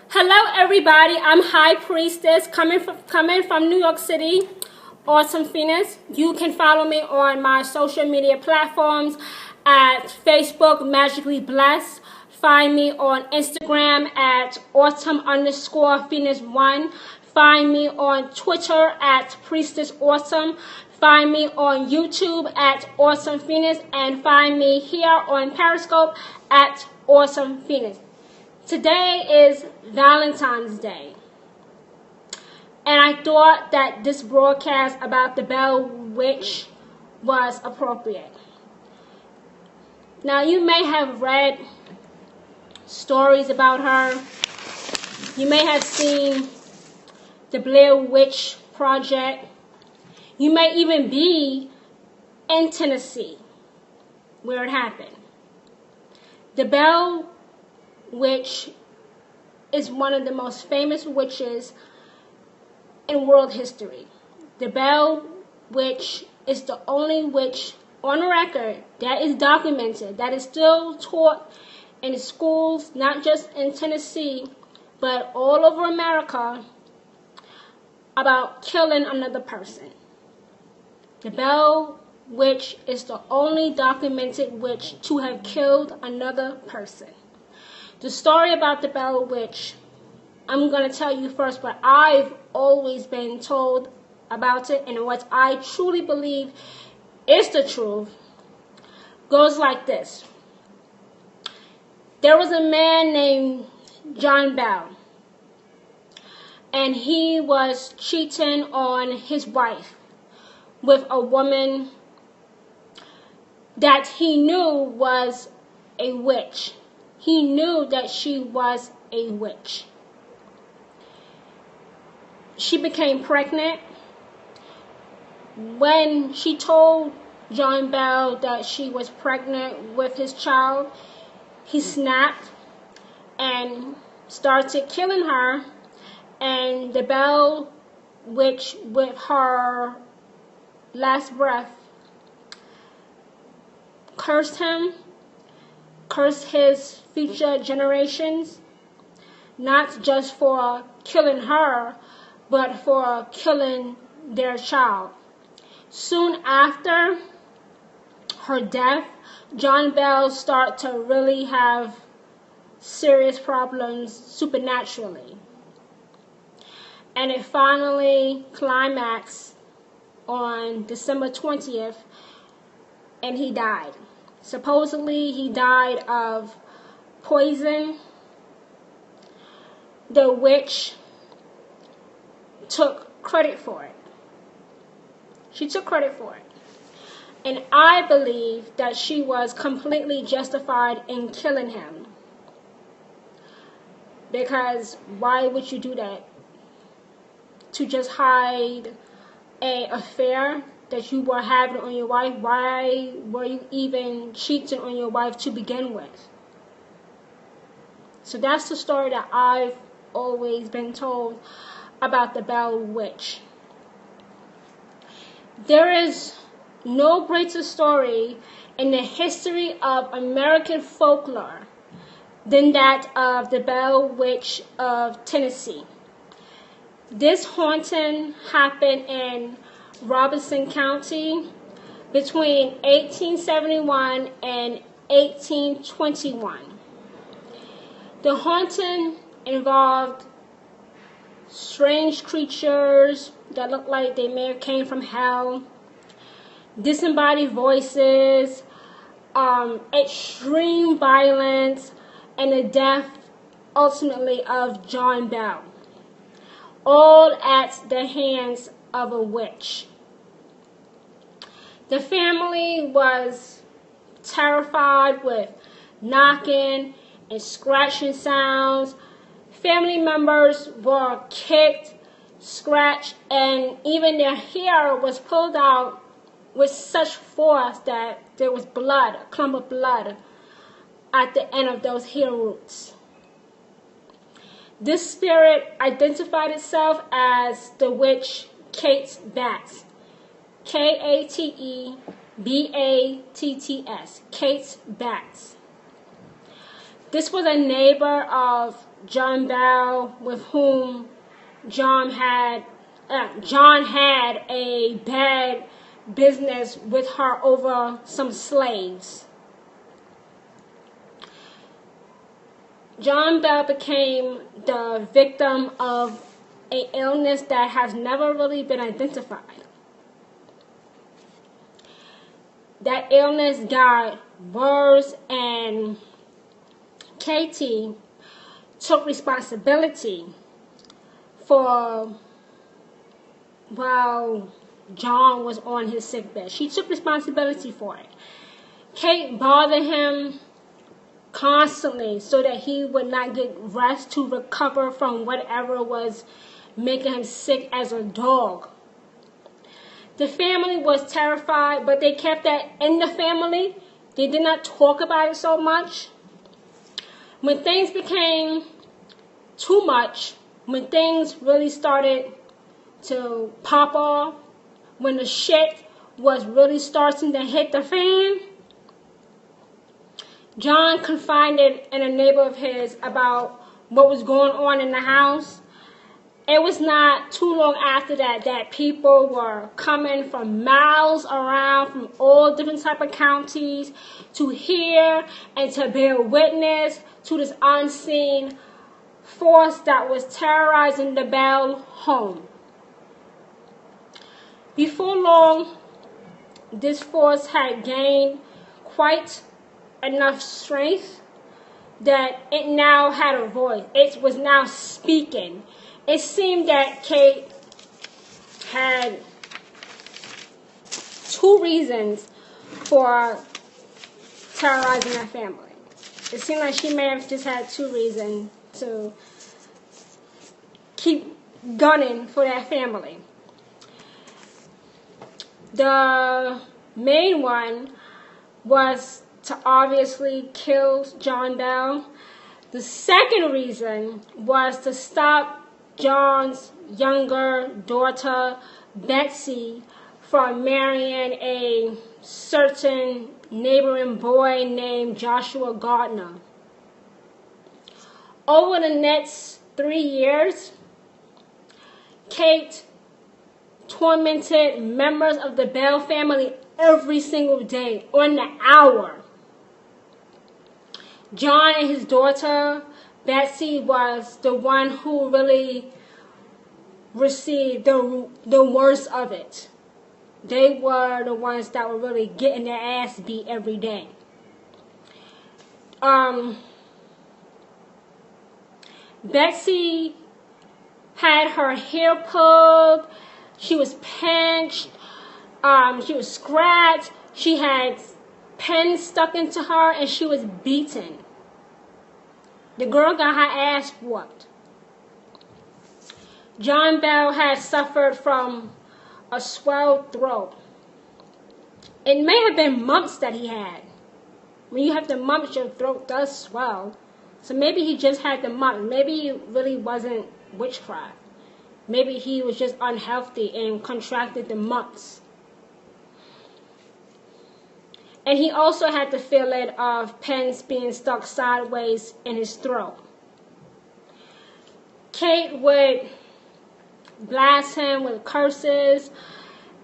Hello everybody, I'm High Priestess coming from New York City, Autumn Phoenix. You can follow me on my social media platforms at Facebook Magically Blessed. Find me on Instagram at Autumn_Phoenix1. Find me on Twitter at Priestess Autumn. Find me on YouTube at Autumn Phoenix, and find me here on Periscope at Autumn Phoenix. Today is Valentine's Day, and I thought that this broadcast about the Bell Witch was appropriate. Now, you may have read stories about her. You may have seen the Blair Witch Project. You may even be in Tennessee, where it happened. The Bell Witch is one of the most famous witches in world history. The Bell Witch is the only witch on record that is documented, that is still taught in schools, not just in Tennessee, but all over America, about killing another person. The Bell Witch is the only documented witch to have killed another person. The story about the Bell Witch, I'm going to tell you first, but I've always been told about it, and what I truly believe is the truth, goes like this. There was a man named John Bell, and he was cheating on his wife with a woman that he knew was a witch. He knew that she was a witch. She became pregnant. When she told John Bell that she was pregnant with his child, he snapped and started killing her. And the Bell Witch, with her last breath, cursed him, cursed his future generations, not just for killing her, but for killing their child. Soon after her death, John Bell started to really have serious problems supernaturally. And it finally climaxed on December 20th, and he died. Supposedly, he died of poison. The witch took credit for it. She took credit for it. And I believe that she was completely justified in killing him. Because why would you do that? To just hide an affair that you were having on your wife? Why were you even cheating on your wife to begin with? So that's the story that I've always been told about the Bell Witch. There is no greater story in the history of American folklore than that of the Bell Witch of Tennessee. This haunting happened in Robeson County between 1871 and 1821. The haunting involved strange creatures that looked like they may have came from hell, disembodied voices, extreme violence, and the death, ultimately, of John Bell, all at the hands of a witch. The family was terrified with knocking and scratching sounds. Family members were kicked, scratched, and even their hair was pulled out with such force that there was blood, a clump of blood, at the end of those hair roots. This spirit identified itself as the witch Kate Batts. K-A-T-E-B-A-T-T-S. Kate Batts. This was a neighbor of John Bell with whom John had a bad business with her over some slaves. John Bell became the victim of an illness that has never really been identified. That illness got worse, and Katie took responsibility for while John was on his sickbed. She took responsibility for it. Kate bothered him constantly so that he would not get rest to recover from whatever was making him sick as a dog. The family was terrified, but they kept that in the family. They did not talk about it so much. When things became too much, when things really started to pop off, when the shit was really starting to hit the fan, John confided in a neighbor of his about what was going on in the house. It was not too long after that people were coming from miles around from all different type of counties to hear and to bear witness to this unseen force that was terrorizing the Bell home. Before long, this force had gained quite enough strength that it now had a voice. It was now speaking. It seemed that Kate had two reasons for terrorizing her family. It seemed like she may have just had two reasons to keep gunning for that family. The main one was to obviously kill John Bell. The second reason was to stop John's younger daughter, Betsy, from marrying a certain neighboring boy named Joshua Gardner. Over the next 3 years, Kate tormented members of the Bell family every single day, on the hour. John and his daughter, Betsy, was the one who really received the worst of it. They were the ones that were really getting their ass beat every day. Betsy had her hair pulled. She was pinched. She was scratched. She had pins stuck into her, and she was beaten. The girl got her ass whooped. John Bell had suffered from a swelled throat. It may have been mumps that he had. When you have the mumps, your throat does swell. So maybe he just had the mumps. Maybe it really wasn't witchcraft. Maybe he was just unhealthy and contracted the mumps. And he also had the feeling of pins being stuck sideways in his throat. Kate would blast him with curses.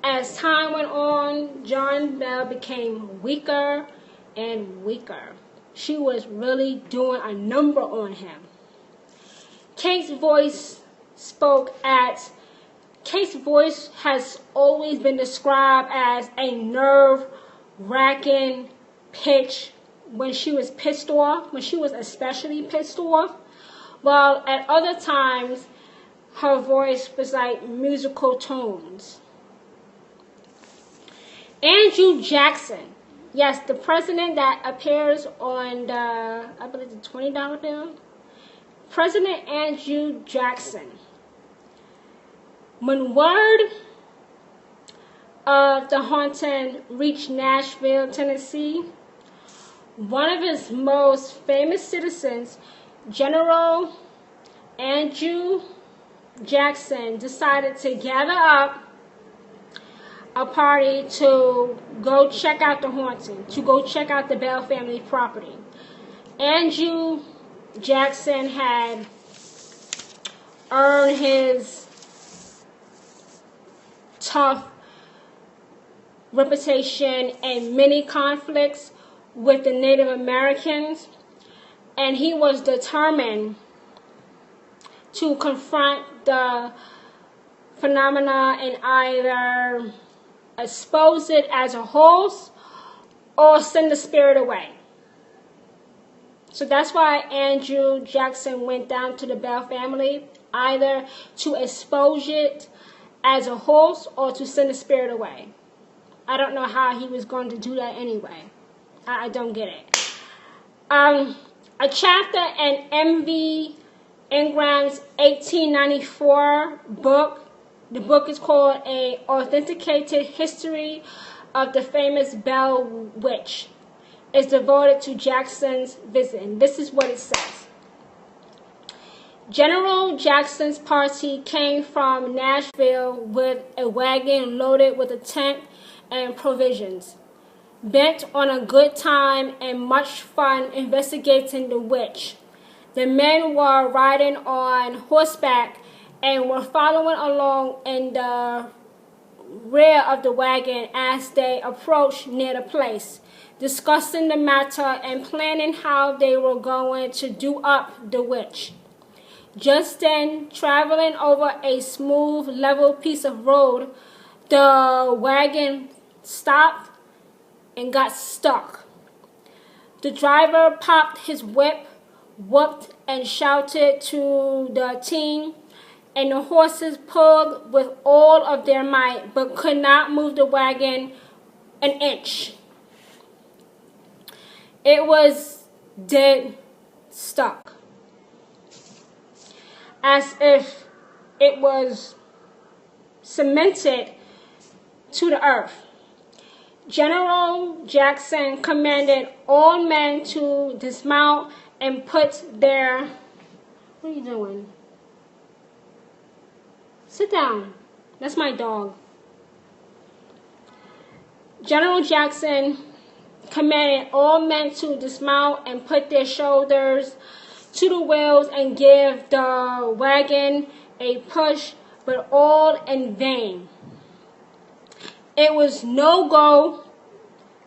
As time went on, John Bell became weaker and weaker. She was really doing a number on him. Kate's voice has always been described as a nerve-wracking pitch when she was pissed off, when she was especially pissed off, while at other times her voice was like musical tones. Andrew Jackson, yes, the president that appears on the, I believe, the $20 bill. President Andrew Jackson. When word of the haunting reached Nashville, Tennessee, one of his most famous citizens, General Andrew Jackson, decided to gather up a party to go check out the haunting, to go check out the Bell family property. Andrew Jackson had earned his tough reputation in many conflicts with the Native Americans, and he was determined to confront the phenomena and either expose it as a hoax or send the spirit away. So that's why Andrew Jackson went down to the Bell family, either to expose it as a hoax or to send the spirit away. I don't know how he was going to do that anyway. I don't get it. A chapter in M.V. Ingram's 1894 book. The book is called A Authenticated History of the Famous Bell Witch. Is devoted to Jackson's visit. And this is what it says. General Jackson's party came from Nashville with a wagon loaded with a tent and provisions, bent on a good time and much fun investigating the witch. The men were riding on horseback and were following along in the rear of the wagon as they approached near the place, discussing the matter and planning how they were going to do up the witch. Just then, traveling over a smooth, level piece of road, the wagon stopped and got stuck. The driver popped his whip, whooped and shouted to the team, and the horses pulled with all of their might, but could not move the wagon an inch. It was dead stuck, as if it was cemented to the earth. General Jackson commanded all men to dismount and put their... What are you doing? Sit down. That's my dog. General Jackson commanded all men to dismount and put their shoulders to the wheels and give the wagon a push, but all in vain. It was no go.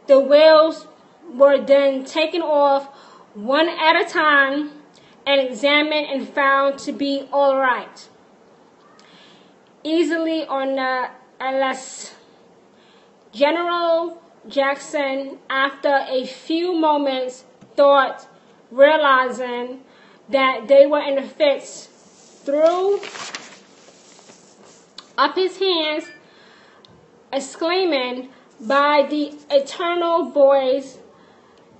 The wheels were then taken off one at a time and examined and found to be all right. Easily on the LS. General Jackson, after a few moments' thought, realizing that they were in a fix, threw up his hands, exclaiming, "By the eternal boys,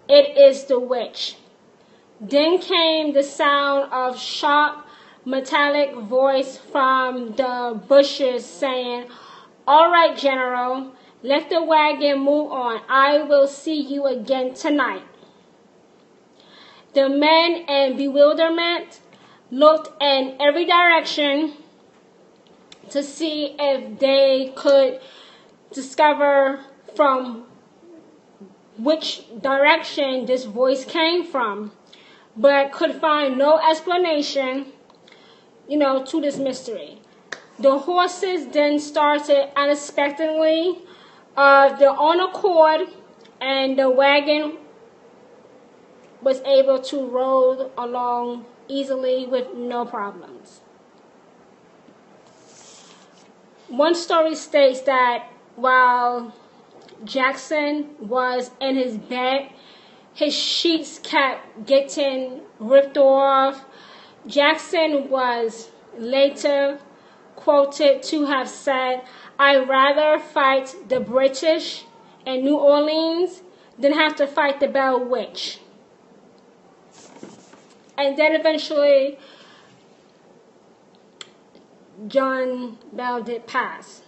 it is the witch." Then came the sound of sharp, metallic voice from the bushes saying, "All right, General, let the wagon move on. I will see you again tonight." The men in bewilderment looked in every direction to see if they could discover from which direction this voice came from, but could find no explanation, to this mystery. The horses then started unexpectedly of their own accord, and the wagon was able to roll along easily with no problems. One story states that while Jackson was in his bed, his sheets kept getting ripped off. Jackson was later quoted to have said, "I'd rather fight the British in New Orleans than have to fight the Bell Witch." And then eventually, John Bell did pass.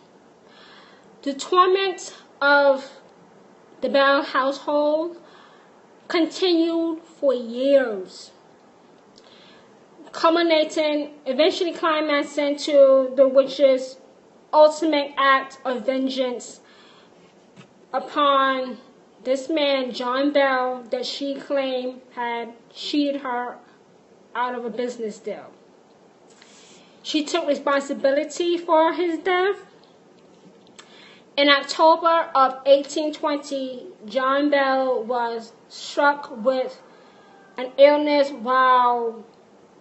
The torment of the Bell household continued for years, culminating, eventually climaxing to the witch's ultimate act of vengeance upon this man, John Bell, that she claimed had cheated her out of a business deal. She took responsibility for his death. In October of 1820, John Bell was struck with an illness while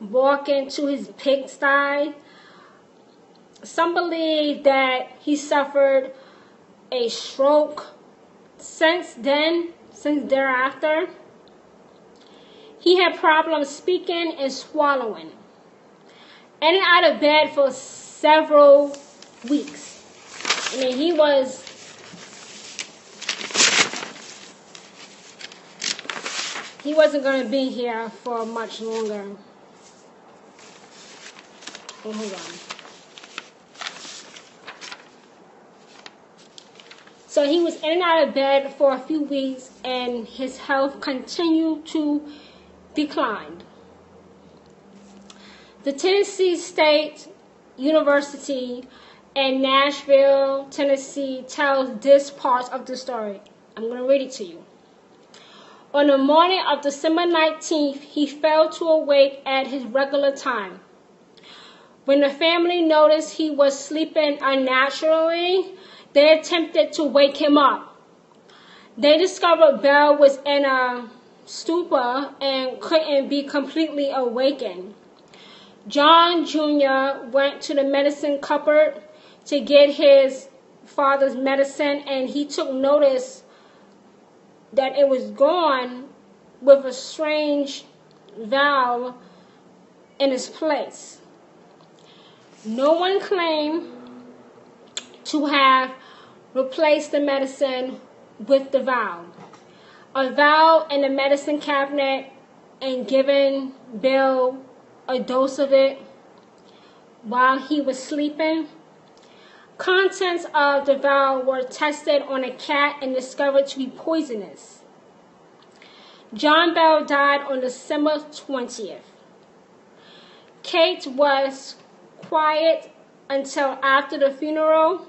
walking to his pigsty. Some believe that he suffered a stroke. Since thereafter, he had problems speaking and swallowing, in and out of bed for several weeks. I mean, he wasn't going to be here for much longer. Oh, hold on. So he was in and out of bed for a few weeks, and his health continued to decline. The Tennessee State University in Nashville, Tennessee tells this part of the story. I'm going to read it to you. On the morning of December 19th, he fell to awake at his regular time. When the family noticed he was sleeping unnaturally, they attempted to wake him up. They discovered Bell was in a stupor and couldn't be completely awakened. John Jr. went to the medicine cupboard to get his father's medicine, and he took notice that it was gone with a strange valve in its place. No one claimed to have replaced the medicine with the valve. A valve in the medicine cabinet and given Bill a dose of it while he was sleeping. Contents of the valve were tested on a cat and discovered to be poisonous. John Bell died on December 20th. Kate was quiet until after the funeral.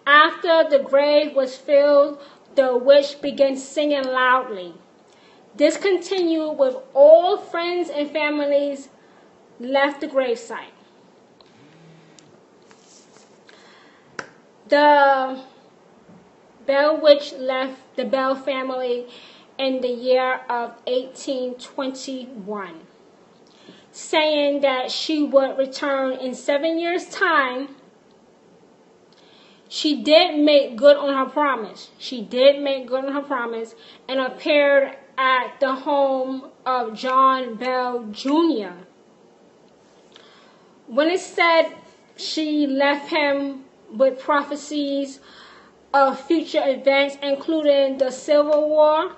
After the grave was filled, the witch began singing loudly. This continued with all friends and families left the gravesite. The Bell witch left the Bell family in the year of 1821, saying that she would return in 7 years' time. She did make good on her promise. And appeared at the home of John Bell Jr. When it said she left him with prophecies of future events, including the Civil War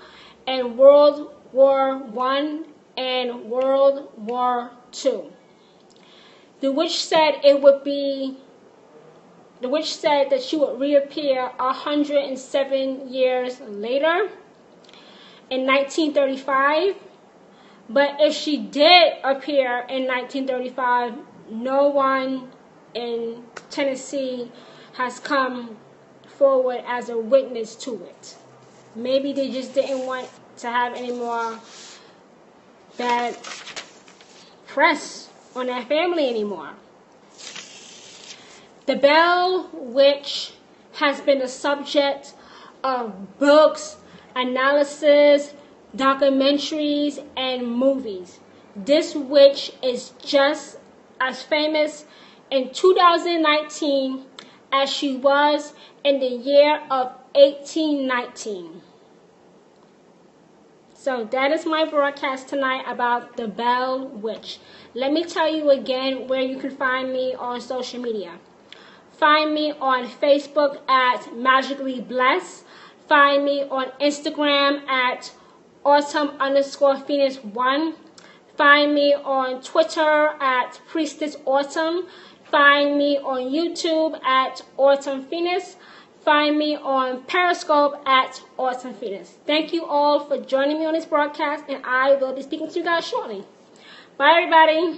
and World War I and World War II. The witch said that she would reappear 107 years later in 1935. But if she did appear in 1935, no one in Tennessee has come forward as a witness to it. Maybe they just didn't want to have any more bad press on that family anymore. The Bell Witch has been the subject of books, analysis, documentaries, and movies. This witch is just as famous in 2019 as she was in the year of 1819. So that is my broadcast tonight about the Bell Witch. Let me tell you again where you can find me on social media. Find me on Facebook at Magically Blessed. Find me on Instagram at Autumn_Phoenix1. Find me on Twitter at Priestess Autumn. Find me on YouTube at Autumn Phoenix. Find me on Periscope at Autumn Phoenix. Thank you all for joining me on this broadcast, and I will be speaking to you guys shortly. Bye, everybody.